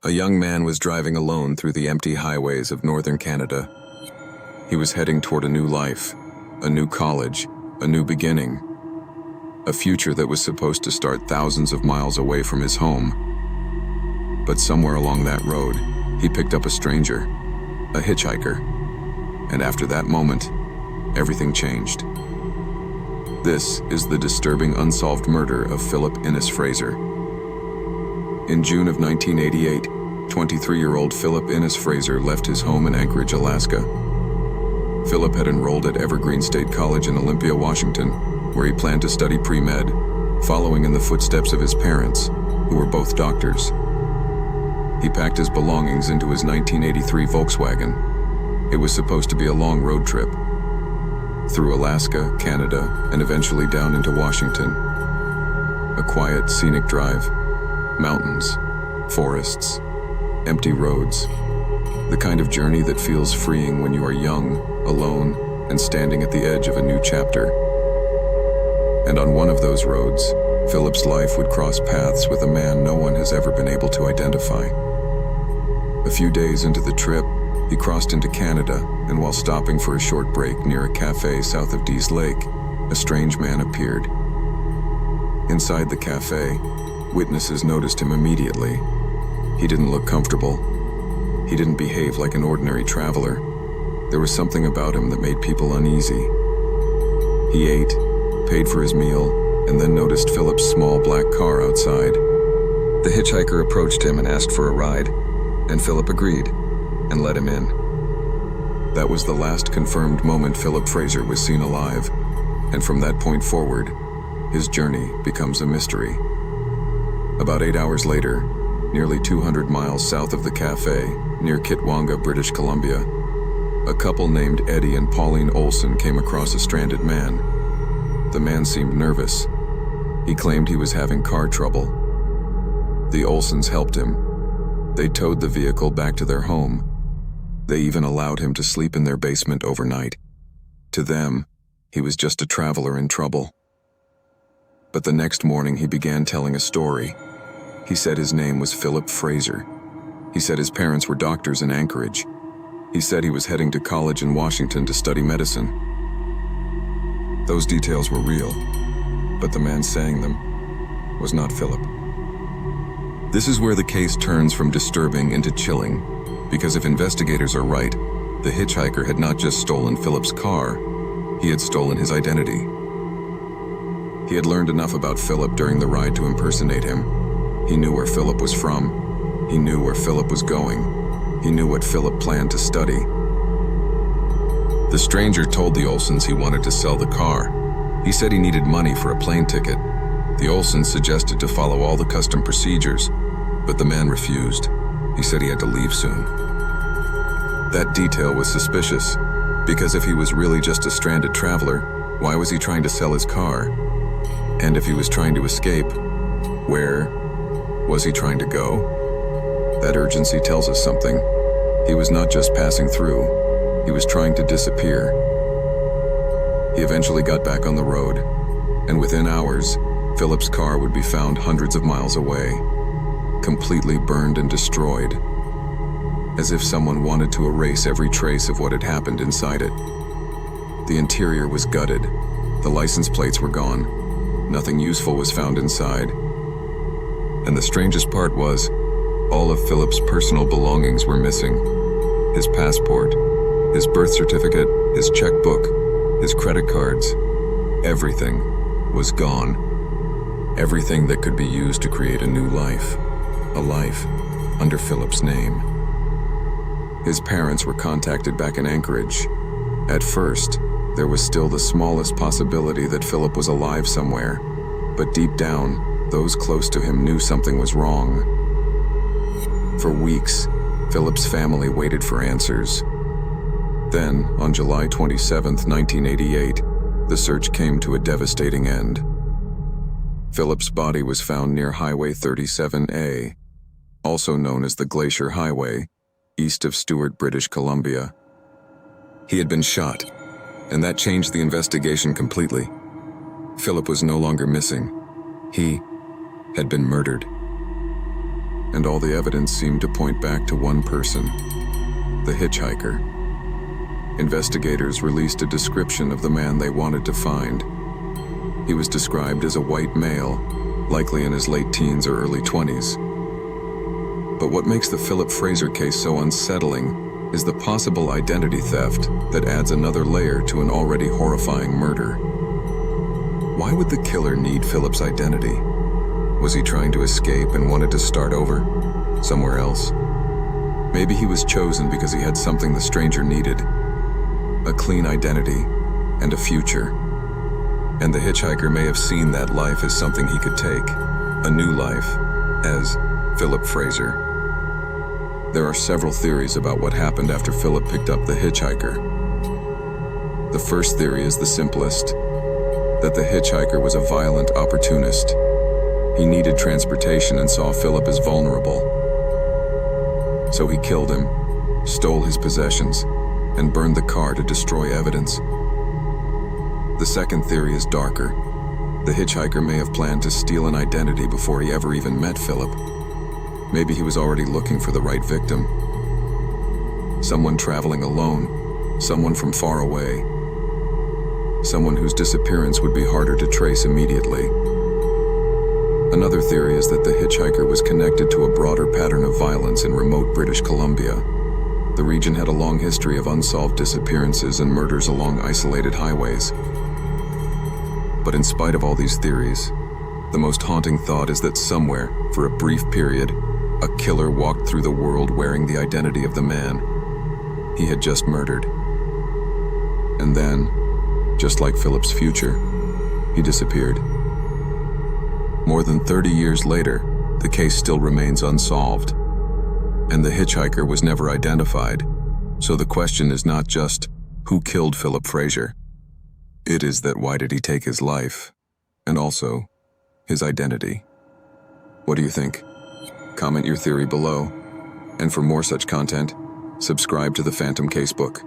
A young man was driving alone through the empty highways of northern Canada. He was heading toward a new life, a new college, a new beginning, a future that was supposed to start thousands of miles away from his home. But somewhere along that road, he picked up a stranger, a hitchhiker. And after that moment, everything changed. This is the disturbing unsolved murder of Philip Innes Fraser. In June of 1988, 23-year-old Philip Innes Fraser left his home in Anchorage, Alaska. Philip had enrolled at Evergreen State College in Olympia, Washington, where he planned to study pre-med, following in the footsteps of his parents, who were both doctors. He packed his belongings into his 1983 Volkswagen. It was supposed to be a long road trip, through Alaska, Canada, and eventually down into Washington. A quiet, scenic drive. Mountains, forests, empty roads. The kind of journey that feels freeing when you are young, alone, and standing at the edge of a new chapter. And on one of those roads, Philip's life would cross paths with a man no one has ever been able to identify. A few days into the trip, he crossed into Canada, and while stopping for a short break near a cafe south of Dease Lake, a strange man appeared. Inside the cafe, witnesses noticed him immediately. He didn't look comfortable. He didn't behave like an ordinary traveler. There was something about him that made people uneasy. He ate, paid for his meal, and then noticed Philip's small black car outside. The hitchhiker approached him and asked for a ride, and Philip agreed and let him in. That was the last confirmed moment Philip Fraser was seen alive, and from that point forward, his journey becomes a mystery. About 8 hours later, nearly 200 miles south of the cafe, near Kitwanga, British Columbia, a couple named Eddie and Pauline Olson came across a stranded man. The man seemed nervous. He claimed he was having car trouble. The Olsons helped him. They towed the vehicle back to their home. They even allowed him to sleep in their basement overnight. To them, he was just a traveler in trouble. But the next morning he began telling a story. He said his name was Philip Fraser. He said his parents were doctors in Anchorage. He said he was heading to college in Washington to study medicine. Those details were real, but the man saying them was not Philip. This is where the case turns from disturbing into chilling, because if investigators are right, the hitchhiker had not just stolen Philip's car, he had stolen his identity. He had learned enough about Philip during the ride to impersonate him. He knew where Philip was from. He knew where Philip was going. He knew what Philip planned to study. The stranger told the Olsons he wanted to sell the car. He said he needed money for a plane ticket. The Olsons suggested to follow all the custom procedures, but the man refused. He said he had to leave soon. That detail was suspicious, because if he was really just a stranded traveler, why was he trying to sell his car? And if he was trying to escape, where was he trying to go? That urgency tells us something. He was not just passing through, he was trying to disappear. He eventually got back on the road, and within hours, Philip's car would be found hundreds of miles away, completely burned and destroyed, as if someone wanted to erase every trace of what had happened inside it. The interior was gutted, the license plates were gone, nothing useful was found inside. And the strangest part was, all of Philip's personal belongings were missing. His passport, his birth certificate, his checkbook, his credit cards, everything was gone. Everything that could be used to create a new life, a life under Philip's name. His parents were contacted back in Anchorage. At first, there was still the smallest possibility that Philip was alive somewhere, but deep down, those close to him knew something was wrong. For weeks, Philip's family waited for answers. Then, on July 27, 1988, the search came to a devastating end. Philip's body was found near Highway 37A, also known as the Glacier Highway, east of Stewart, British Columbia. He had been shot, and that changed the investigation completely. Philip was no longer missing. He had been murdered. and all the evidence seemed to point back to one person, the hitchhiker. Investigators released a description of the man they wanted to find. He was described as a white male, likely in his late teens or early 20s. But what makes the Philip Fraser case so unsettling is the possible identity theft that adds another layer to an already horrifying murder. Why would the killer need Philip's identity? Was he trying to escape and wanted to start over, somewhere else? Maybe he was chosen because he had something the stranger needed, a clean identity and a future. And the hitchhiker may have seen that life as something he could take, a new life, as Philip Fraser. There are several theories about what happened after Philip picked up the hitchhiker. The first theory is the simplest, that the hitchhiker was a violent opportunist. He needed transportation and saw Philip as vulnerable. So he killed him, stole his possessions, and burned the car to destroy evidence. The second theory is darker. The hitchhiker may have planned to steal an identity before he ever even met Philip. Maybe he was already looking for the right victim. Someone traveling alone, someone from far away, someone whose disappearance would be harder to trace immediately. Another theory is that the hitchhiker was connected to a broader pattern of violence in remote British Columbia. The region had a long history of unsolved disappearances and murders along isolated highways. But in spite of all these theories, the most haunting thought is that somewhere, for a brief period, a killer walked through the world wearing the identity of the man he had just murdered. And then, just like Philip's future, he disappeared. More than 30 years later, the case still remains unsolved, and the hitchhiker was never identified. So the question is not just who killed Philip Fraser. It is that why did he take his life, and also his identity. What do you think? Comment your theory below, and for more such content, subscribe to the Phantom Casebook.